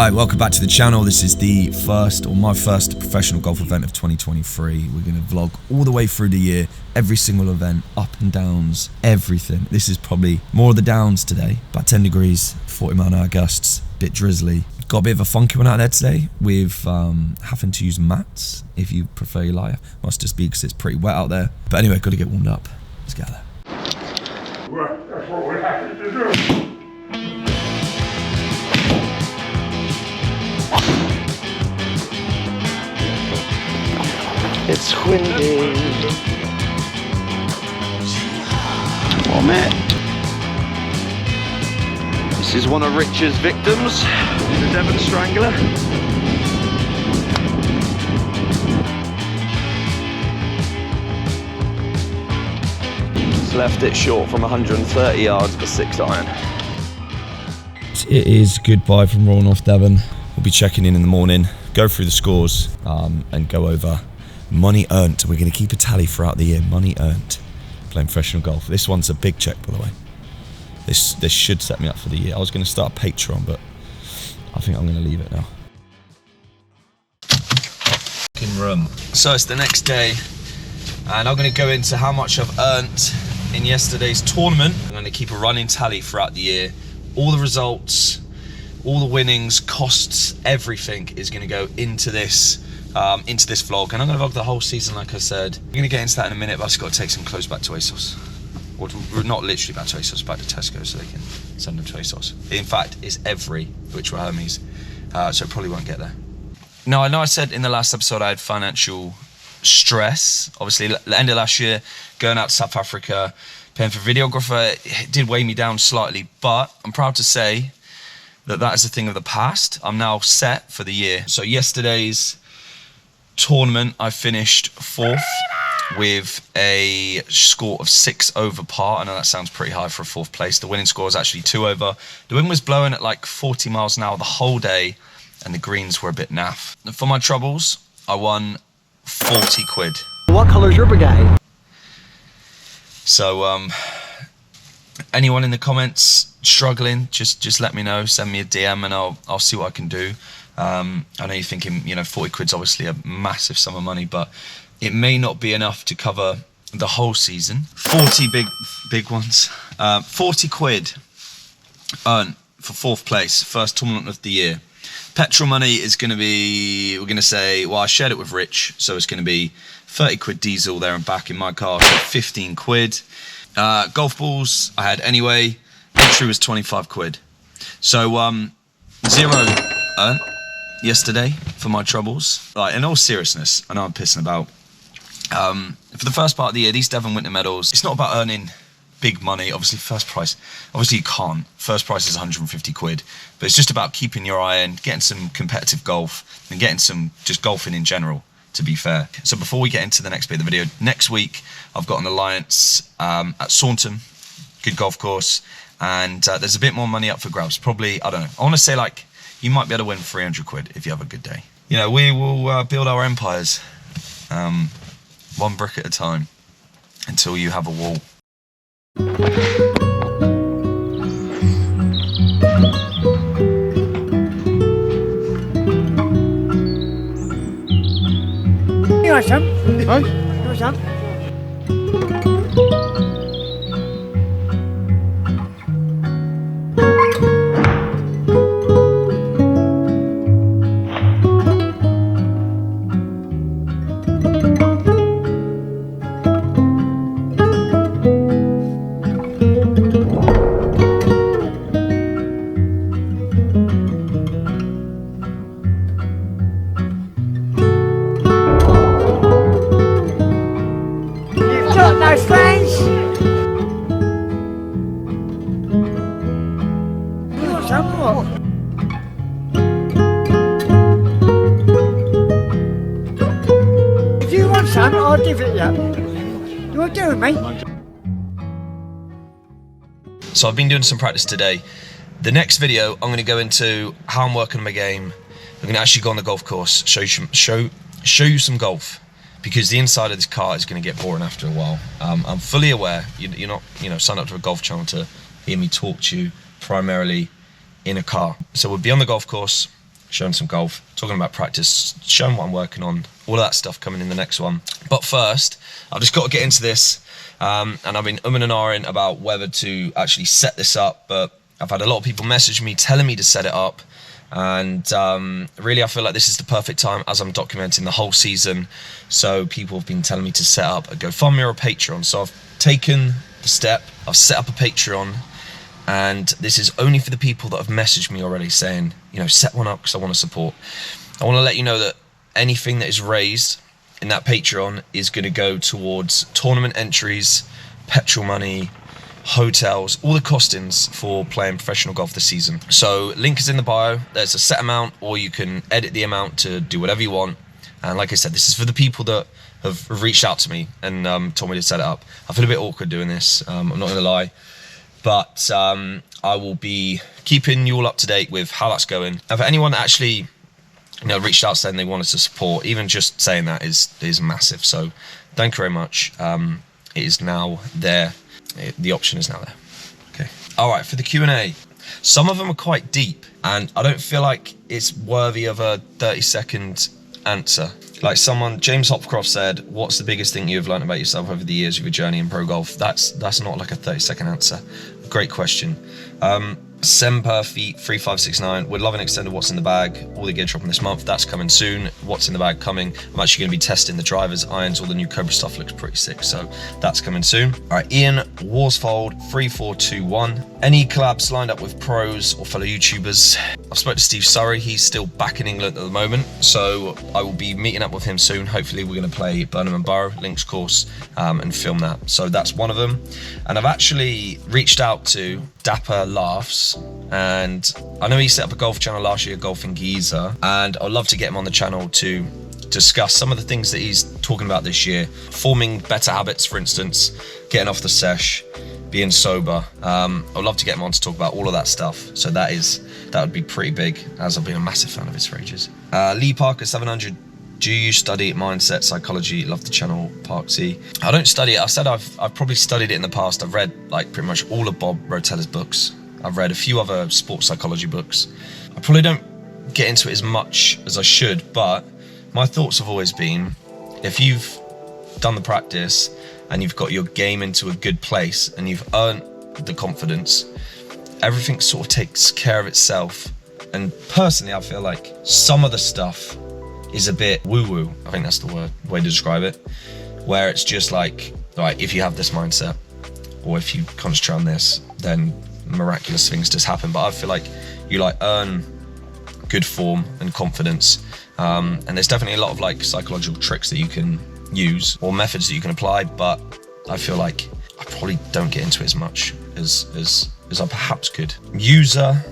Right, welcome back to the channel. This is the first, or my first, professional golf event of 2023. We're going to vlog all the way through the year, every single event, up and downs, everything. This is probably more of the downs today. About 10 degrees, 40-mile-an-hour gusts, bit drizzly. Got a bit of a funky one out there today with having to use mats, if you prefer your life. Must just be because it's pretty wet out there. But anyway, got to get warmed up. Let's get out there. Well, that's what we have to do. It's windy. Oh man. This is one of Rich's victims, the Devon Strangler. He's left it short from 130 yards for 6-iron. It is goodbye from Royal North Devon. We'll be checking in the morning, go through the scores, and go over money earned. We're going to keep a tally throughout the year. Money earned playing professional golf. This one's a big check, by the way. This should set me up for the year. I was going to start a Patreon, but I think I'm going to leave it now. Room. So it's the next day, and I'm going to go into how much I've earned in yesterday's tournament. I'm going to keep a running tally throughout the year. All the results, all the winnings, costs, everything is going to go into this vlog, and I'm going to vlog the whole season, like I said. We're going to get into that in a minute, but I've just got to take some clothes back to ASOS. Or not literally back to ASOS, back to Tesco, so they can send them to ASOS. In fact, it's every, which were Hermes, so it probably won't get there. Now, I know I said in the last episode I had financial stress. Obviously, the end of last year, going out to South Africa, paying for videographer, it did weigh me down slightly, but I'm proud to say that that is a thing of the past. I'm now set for the year. So yesterday's tournament, I finished 4th with a score of 6 over par. I know that sounds pretty high for a 4th place. The winning score was actually 2 over. The wind was blowing at like 40 miles an hour the whole day, and the greens were a bit naff. And for my troubles, I won 40 quid. What colour's your brigade? So, anyone in the comments struggling, just let me know. Send me a DM and I'll see what I can do. I know you're thinking, 40 quid's obviously a massive sum of money, but it may not be enough to cover the whole season. 40 big ones. 40 quid earned for 4th place, first tournament of the year. Petrol money is going to be, we're going to say, well, I shared it with Rich, so it's going to be 30 quid diesel there and back in my car, so 15 quid. Golf balls I had anyway. Entry was 25 quid. So 0 earned yesterday for my troubles. Like, in all seriousness, I know I'm pissing about. For the first part of the year, these Devon Winter Medals, it's not about earning big money. Obviously, first prize, obviously you can't. First prize is 150 quid, but it's just about keeping your eye in, getting some competitive golf, and getting some just golfing in general, to be fair. So before we get into the next bit of the video, next week I've got an alliance at Saunton, good golf course, and there's a bit more money up for grabs. Probably, I don't know, I want to say like, you might be able to win 300 quid if you have a good day. We will build our empires one brick at a time until you have a wall. You want some? Huh? You want some? Friends, you want some more? If you want some, I'll give it you. You want to do it, mate? So I've been doing some practice today. The next video, I'm going to go into how I'm working on my game. I'm going to actually go on the golf course, show you some golf. because the inside of this car is going to get boring after a while. I'm fully aware you're not, signed up to a golf channel to hear me talk to you primarily in a car. So we'll be on the golf course, showing some golf, talking about practice, showing what I'm working on, all of that stuff coming in the next one. But first, I've just got to get into this, and I've been umming and ahhing about whether to actually set this up, but I've had a lot of people message me telling me to set it up, and really I feel like this is the perfect time as I'm documenting the whole season. So people have been telling me to set up a GoFundMe or a Patreon, so I've taken the step, I've set up a Patreon, and this is only for the people that have messaged me already saying, you know, set one up because I want to support. I want to let you know that anything that is raised in that Patreon is going to go towards tournament entries, petrol money, hotels, all the costings for playing professional golf this season. So link is in the bio. There's a set amount, or you can edit the amount to do whatever you want. And like I said, this is for the people that have reached out to me and told me to set it up. I feel a bit awkward doing this, I'm not gonna lie, but I will be keeping you all up to date with how that's going. And for anyone that actually, you know, reached out saying they wanted to support, even just saying that is massive. So thank you very much. It is now there. The option is now there. Okay. All right, for the Q&A. Some of them are quite deep, and I don't feel like it's worthy of a 30-second answer. Like James Hopcroft said, what's the biggest thing you've learned about yourself over the years of your journey in pro golf? That's not like a 30-second answer. Great question. Semper Feet 3569 would love an extended what's in the bag. All the gear dropping this month. That's coming soon. What's in the bag coming. I'm actually going to be testing the drivers, irons, all the new Cobra stuff looks pretty sick, so that's coming soon. All right, Ian Warsfold 3421. Any collabs lined up with pros or fellow YouTubers? I've spoken to Steve Surrey. He's still back in England at the moment, so I will be meeting up with him soon. Hopefully we're going to play Burnham and Borough links course and film that. So that's one of them. And I've actually reached out to Dapper Laughs, and I know he set up a golf channel last year, Golfing Geezer, and I'd love to get him on the channel to discuss some of the things that he's talking about this year. Forming better habits, for instance, getting off the sesh, being sober. I'd love to get him on to talk about all of that stuff. So that would be pretty big, as I've been a massive fan of his for ages. Lee Parker 700. Do you study mindset, psychology? Love the channel, Parksy. I don't study it. I said I've probably studied it in the past. I've read like pretty much all of Bob Rotella's books. I've read a few other sports psychology books. I probably don't get into it as much as I should, but my thoughts have always been, if you've done the practice and you've got your game into a good place and you've earned the confidence, everything sort of takes care of itself. And personally, I feel like some of the stuff is a bit woo-woo, I think that's the way to describe it, where it's just like, right, if you have this mindset, or if you concentrate on this, then miraculous things just happen. But I feel like you like earn good form and confidence, and there's definitely a lot of like psychological tricks that you can use or methods that you can apply, but I feel like I probably don't get into it as much as I perhaps could. User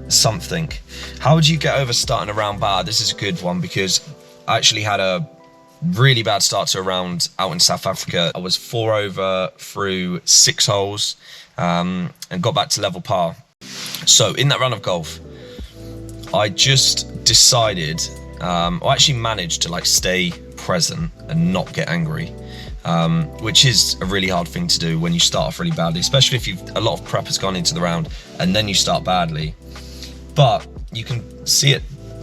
something. How would you get over starting a round bad? This is a good one because I actually had a really bad start to a round out in South Africa. I was 4 over through 6 holes and got back to level par. So in that round of golf, I just decided, I actually managed to like stay present and not get angry, which is a really hard thing to do when you start off really badly, especially if a lot of prep has gone into the round and then you start badly. But you can see it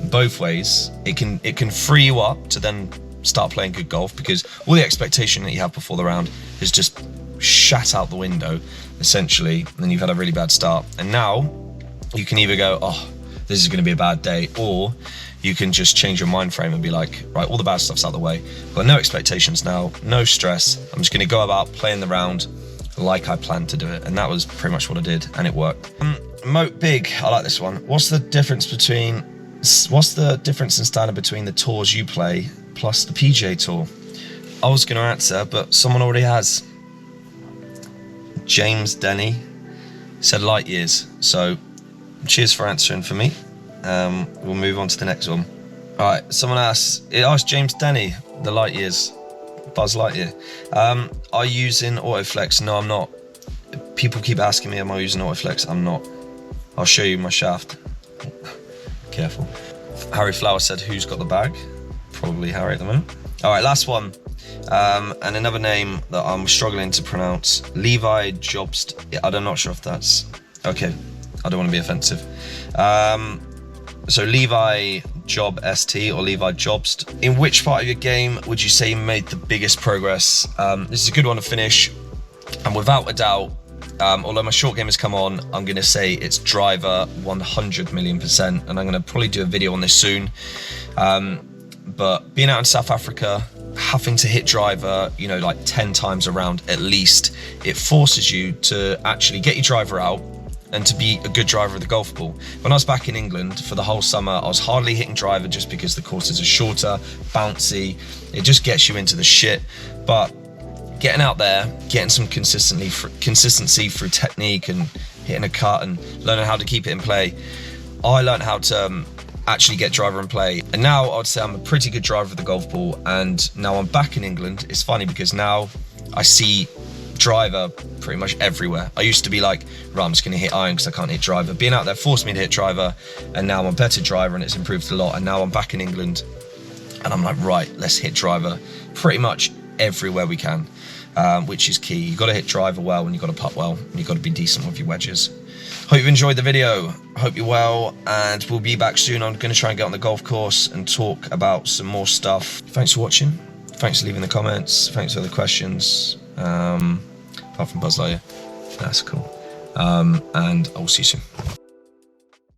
both ways. It can free you up to then start playing good golf, because all the expectation that you have before the round is just shat out the window, essentially, and then you've had a really bad start. And now you can either go, oh, this is going to be a bad day, or you can just change your mind frame and be like, right, all the bad stuff's out of the way. I've got no expectations now, no stress. I'm just going to go about playing the round like I planned to do it. And that was pretty much what I did, and it worked. Moat Big, I like this one. What's the difference in standard between the tours you play plus the PGA Tour? I was going to answer, but someone already has. James Denny said light years. So cheers for answering for me. We'll move on to the next one. All right, someone asked James Denny, the light years, Buzz Lightyear. Are you using Autoflex? No, I'm not. People keep asking me, am I using Autoflex? I'm not. I'll show you my shaft. Careful. Harry Flower said, who's got the bag? Probably Harry at the moment. All right, last one. And another name that I'm struggling to pronounce. Levi Jobst. I'm not sure if that's... Okay, I don't want to be offensive. So Levi Job ST or Levi Jobst. In which part of your game would you say you made the biggest progress? This is a good one to finish, and without a doubt, although my short game has come on, I'm going to say it's driver 100 million %, and I'm going to probably do a video on this soon. But being out in South Africa, having to hit driver, you know, like 10 times around at least, it forces you to actually get your driver out and to be a good driver of the golf ball. When I was back in England for the whole summer, I was hardly hitting driver just because the courses are shorter, bouncy, it just gets you into the shit. But getting out there, getting some consistency through technique and hitting a cut and learning how to keep it in play, I learned how to actually get driver in play. And now I would say I'm a pretty good driver of the golf ball, and now I'm back in England. It's funny because now I see driver pretty much everywhere. I used to be like, right, I'm just gonna hit iron because I can't hit driver. Being out there forced me to hit driver, and now I'm a better driver and it's improved a lot. And now I'm back in England and I'm like, right, let's hit driver pretty much everywhere we can, which is key. You got to hit driver well, and you got to putt well, and you got to be decent with your wedges. Hope you enjoyed the video. Hope you're well, and we'll be back soon. I'm going to try and get on the golf course and talk about some more stuff. Thanks for watching. Thanks for leaving the comments. Thanks for the questions. Apart from Buzz Lightyear, that's cool. And I'll see you soon.